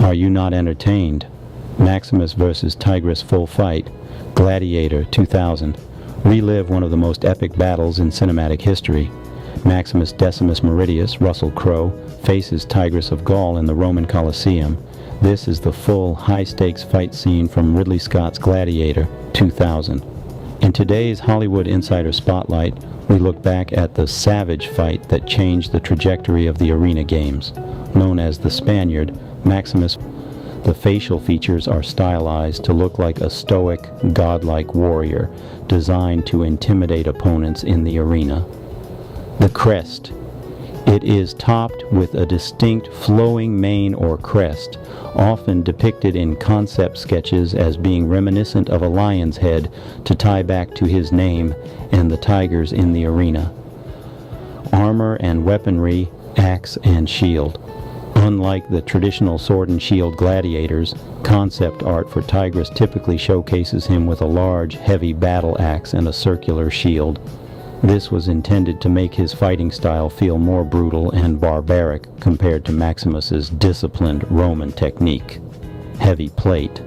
Are you not entertained? Maximus vs. Tigris full fight. Gladiator 2000. Relive one of the most epic battles in cinematic history. Maximus Decimus Meridius, Russell Crowe, faces Tigris of Gaul in the Roman Colosseum. This is the full, high-stakes fight scene from Ridley Scott's Gladiator 2000. In today's Hollywood Insider Spotlight, we look back at the savage fight that changed the trajectory of the arena games. Known as the Spaniard, Maximus. The facial features are stylized to look like a stoic, godlike warrior, designed to intimidate opponents in the arena. The crest. It is topped with a distinct flowing mane or crest, often depicted in concept sketches as being reminiscent of a lion's head to tie back to his name and the tigers in the arena. Armor and weaponry, axe and shield. Unlike the traditional sword and shield gladiators, concept art for Tigris typically showcases him with a large, heavy battle axe and a circular shield. This was intended to make his fighting style feel more brutal and barbaric compared to Maximus's disciplined Roman technique. Heavy plate.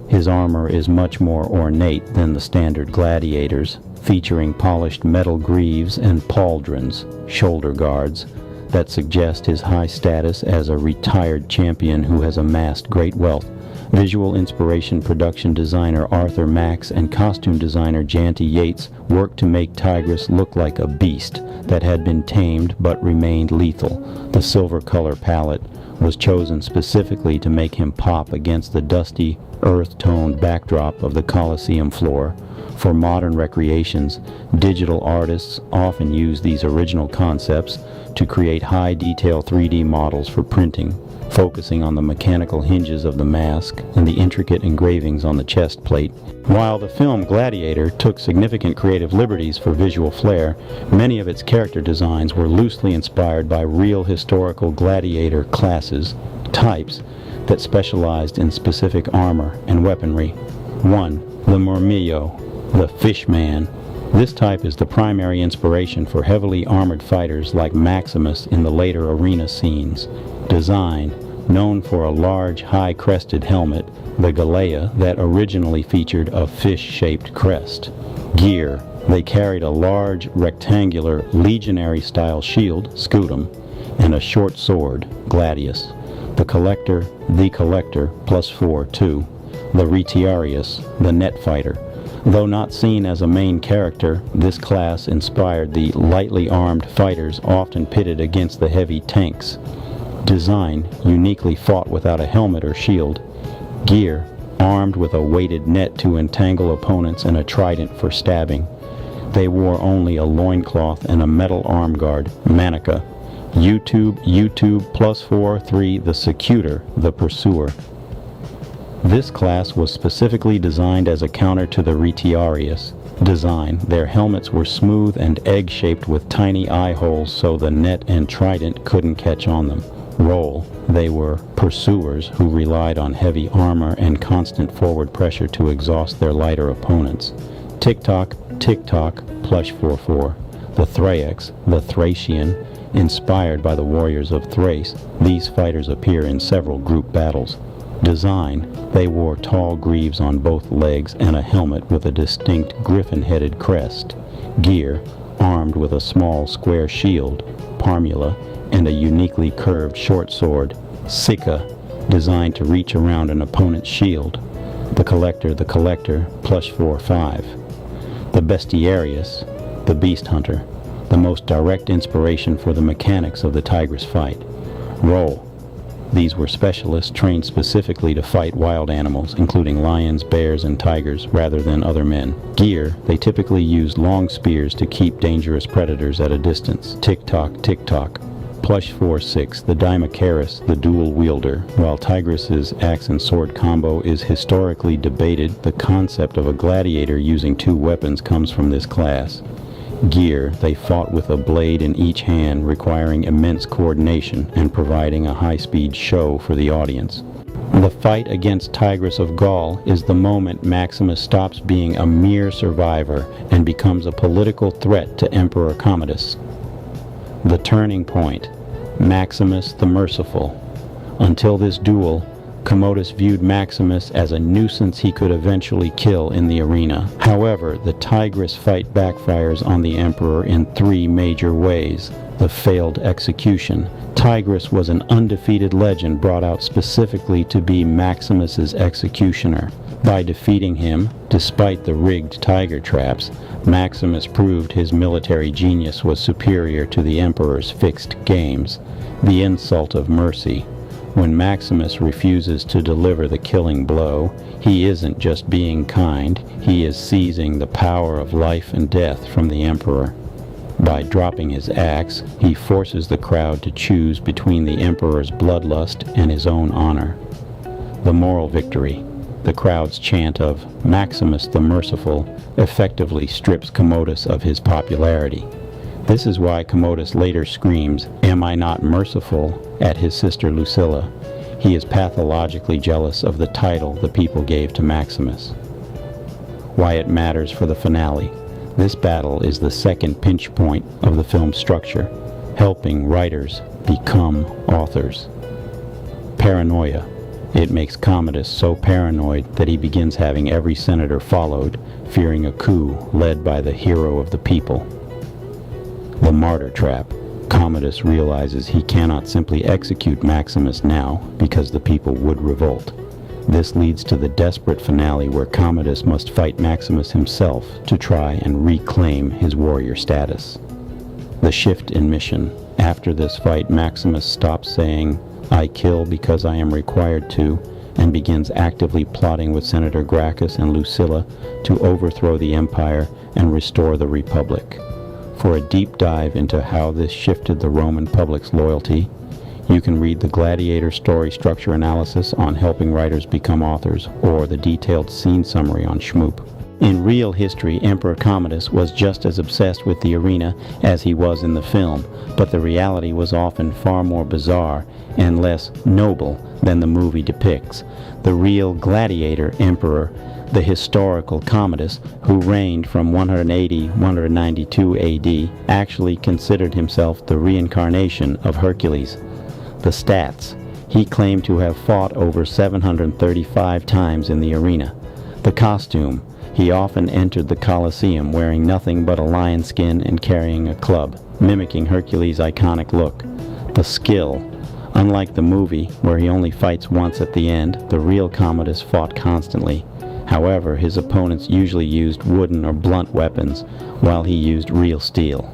His armor is much more ornate than the standard gladiators, featuring polished metal greaves and pauldrons, shoulder guards, that suggest his high status as a retired champion who has amassed great wealth. Visual inspiration production designer Arthur Max and costume designer Janty Yates worked to make Tigris look like a beast that had been tamed but remained lethal. The silver color palette was chosen specifically to make him pop against the dusty, earth-toned backdrop of the Colosseum floor. For modern recreations, digital artists often use these original concepts to create high-detail 3D models for printing, focusing on the mechanical hinges of the mask and the intricate engravings on the chest plate. While the film Gladiator took significant creative liberties for visual flair, many of its character designs were loosely inspired by real historical gladiator classes, types, that specialized in specific armor and weaponry. 1. The Murmillo, the Fishman. This type is the primary inspiration for heavily armored fighters like Maximus in the later arena scenes. Design. Known for a large, high-crested helmet, the Galea that originally featured a fish-shaped crest. Gear. They carried a large, rectangular, legionary-style shield, scutum, and a short sword, gladius. The Collector, +4, too. The Retiarius, the net fighter. Though not seen as a main character, this class inspired the lightly armed fighters often pitted against the heavy tanks. Design, uniquely fought without a helmet or shield. Gear, armed with a weighted net to entangle opponents and a trident for stabbing. They wore only a loincloth and a metal arm guard, manica. YouTube +4, 3, the Secutor, the Pursuer. This class was specifically designed as a counter to the Retiarius design. Their helmets were smooth and egg-shaped with tiny eye holes so the net and trident couldn't catch on them. Role. They were pursuers who relied on heavy armor and constant forward pressure to exhaust their lighter opponents. TikTok +4, the Thraex, the Thracian, inspired by the warriors of Thrace. These fighters appear in several group battles. Design. They wore tall greaves on both legs and a helmet with a distinct griffin-headed crest. Gear. Armed with a small square shield, parmula, and a uniquely curved short sword, Sika, designed to reach around an opponent's shield. The Collector +4, 5. The Bestiarius, the Beast Hunter, the most direct inspiration for the mechanics of the Tigris fight. Role. These were specialists trained specifically to fight wild animals, including lions, bears, and tigers, rather than other men. Gear. They typically used long spears to keep dangerous predators at a distance. TikTok +4, 6, the Dimachorus, the dual wielder. While Tigris's axe and sword combo is historically debated, the concept of a gladiator using two weapons comes from this class. Gear. They fought with a blade in each hand, requiring immense coordination and providing a high-speed show for the audience. The fight against Tigris of Gaul is the moment Maximus stops being a mere survivor and becomes a political threat to Emperor Commodus. The turning point. Maximus the Merciful. Until this duel, Commodus viewed Maximus as a nuisance he could eventually kill in the arena. However, the Tigris fight backfires on the emperor in three major ways. The failed execution. Tigris was an undefeated legend brought out specifically to be Maximus's executioner. By defeating him, despite the rigged tiger traps, Maximus proved his military genius was superior to the emperor's fixed games. The insult of mercy. When Maximus refuses to deliver the killing blow, he isn't just being kind, he is seizing the power of life and death from the emperor. By dropping his axe, he forces the crowd to choose between the emperor's bloodlust and his own honor. The moral victory. The crowd's chant of "Maximus the Merciful" effectively strips Commodus of his popularity. This is why Commodus later screams, "Am I not merciful?" at his sister Lucilla. He is pathologically jealous of the title the people gave to Maximus. Why it matters for the finale. This battle is the second pinch point of the film's structure, helping writers become authors. Paranoia. It makes Commodus so paranoid that he begins having every senator followed, fearing a coup led by the hero of the people. The martyr trap. Commodus realizes he cannot simply execute Maximus now because the people would revolt. This leads to the desperate finale where Commodus must fight Maximus himself to try and reclaim his warrior status. The shift in mission. After this fight, Maximus stops saying, "I kill because I am required to," and begins actively plotting with Senator Gracchus and Lucilla to overthrow the empire and restore the Republic. For a deep dive into how this shifted the Roman public's loyalty, you can read the Gladiator story structure analysis on helping writers become authors, or the detailed scene summary on Shmoop. In real history, Emperor Commodus was just as obsessed with the arena as he was in the film, but the reality was often far more bizarre and less noble than the movie depicts. The real Gladiator emperor, the historical Commodus, who reigned from 180-192 AD, actually considered himself the reincarnation of Hercules. The stats. He claimed to have fought over 735 times in the arena. The costume. He often entered the Colosseum wearing nothing but a lion skin and carrying a club, mimicking Hercules' iconic look. The skill. Unlike the movie, where he only fights once at the end, the real Commodus fought constantly. However, his opponents usually used wooden or blunt weapons, while he used real steel.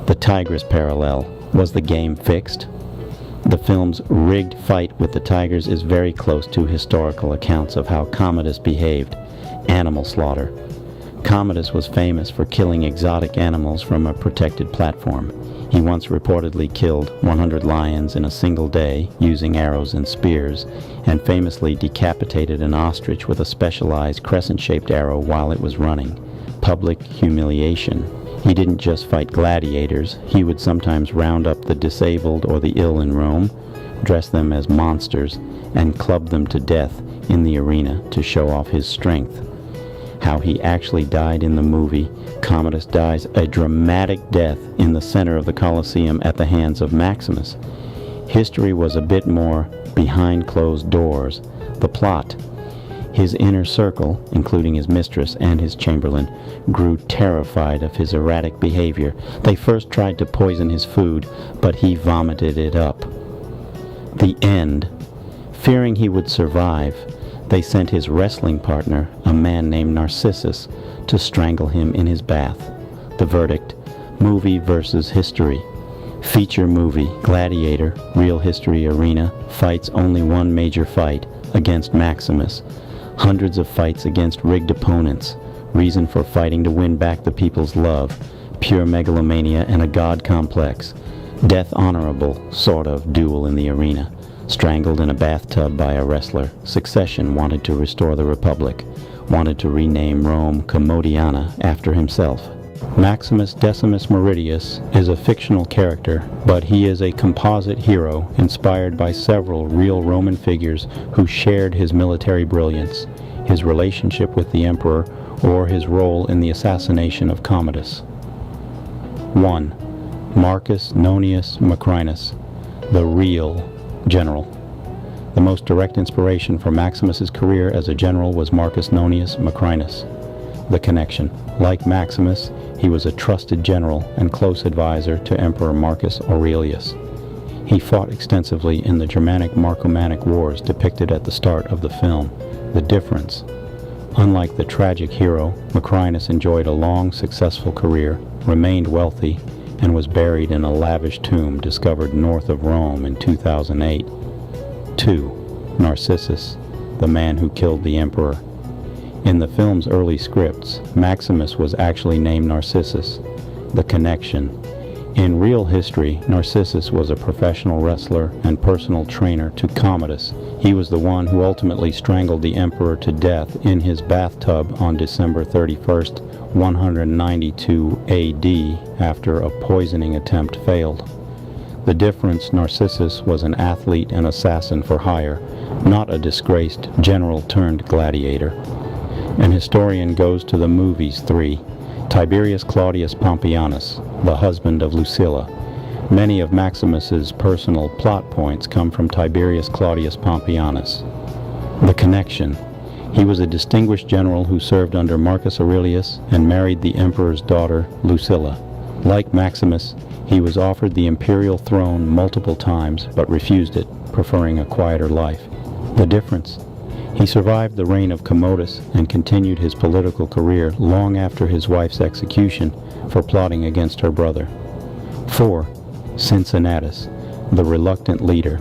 The Tigris parallel. Was the game fixed? The film's rigged fight with the tigers is very close to historical accounts of how Commodus behaved. Animal slaughter. Commodus was famous for killing exotic animals from a protected platform. He once reportedly killed 100 lions in a single day using arrows and spears, and famously decapitated an ostrich with a specialized crescent-shaped arrow while it was running. Public humiliation. He didn't just fight gladiators, he would sometimes round up the disabled or the ill in Rome, dress them as monsters, and club them to death in the arena to show off his strength. How he actually died in the movie, Commodus dies a dramatic death in the center of the Colosseum at the hands of Maximus. History was a bit more behind closed doors. The plot. His inner circle, including his mistress and his chamberlain, grew terrified of his erratic behavior. They first tried to poison his food, but he vomited it up. The end. Fearing he would survive, they sent his wrestling partner, a man named Narcissus, to strangle him in his bath. The verdict: movie versus history. Feature movie, Gladiator, real history arena, fights only one major fight, against Maximus. Hundreds of fights against rigged opponents. Reason for fighting to win back the people's love. Pure megalomania and a god complex. Death honorable, sort of, duel in the arena. Strangled in a bathtub by a wrestler. Succession wanted to restore the Republic. Wanted to rename Rome Commodiana after himself. Maximus Decimus Meridius is a fictional character, but he is a composite hero inspired by several real Roman figures who shared his military brilliance, his relationship with the emperor, or his role in the assassination of Commodus. 1. Marcus Nonius Macrinus, the real general. The most direct inspiration for Maximus's career as a general was Marcus Nonius Macrinus. The connection. Like Maximus, he was a trusted general and close advisor to Emperor Marcus Aurelius. He fought extensively in the Germanic Marcomannic Wars depicted at the start of the film. The difference. Unlike the tragic hero, Macrinus enjoyed a long, successful career, remained wealthy, and was buried in a lavish tomb discovered north of Rome in 2008. 2. Narcissus, the man who killed the emperor. In the film's early scripts, Maximus was actually named Narcissus. The connection. In real history, Narcissus was a professional wrestler and personal trainer to Commodus. He was the one who ultimately strangled the emperor to death in his bathtub on December 31st, 192 AD, after a poisoning attempt failed. The difference, Narcissus was an athlete and assassin for hire, not a disgraced general turned gladiator. An historian goes to the movies 3. Tiberius Claudius Pompeianus, the husband of Lucilla. Many of Maximus's personal plot points come from Tiberius Claudius Pompeianus. The connection. He was a distinguished general who served under Marcus Aurelius and married the emperor's daughter, Lucilla. Like Maximus, he was offered the imperial throne multiple times but refused it, preferring a quieter life. The difference. He survived the reign of Commodus and continued his political career long after his wife's execution for plotting against her brother. 4. Cincinnatus, the reluctant leader.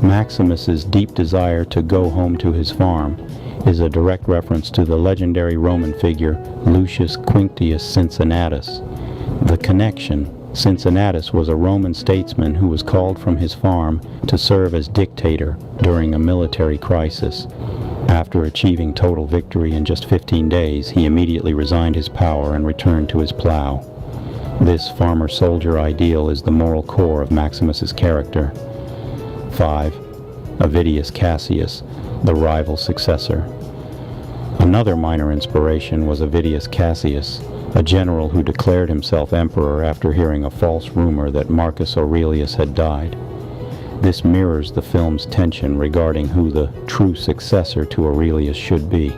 Maximus's deep desire to go home to his farm is a direct reference to the legendary Roman figure Lucius Quinctius Cincinnatus. The connection. Cincinnatus was a Roman statesman who was called from his farm to serve as dictator during a military crisis. After achieving total victory in just 15 days, he immediately resigned his power and returned to his plow. This farmer-soldier ideal is the moral core of Maximus's character. 5. Avidius Cassius, the rival successor. Another minor inspiration was Avidius Cassius, a general who declared himself emperor after hearing a false rumor that Marcus Aurelius had died. This mirrors the film's tension regarding who the true successor to Aurelius should be.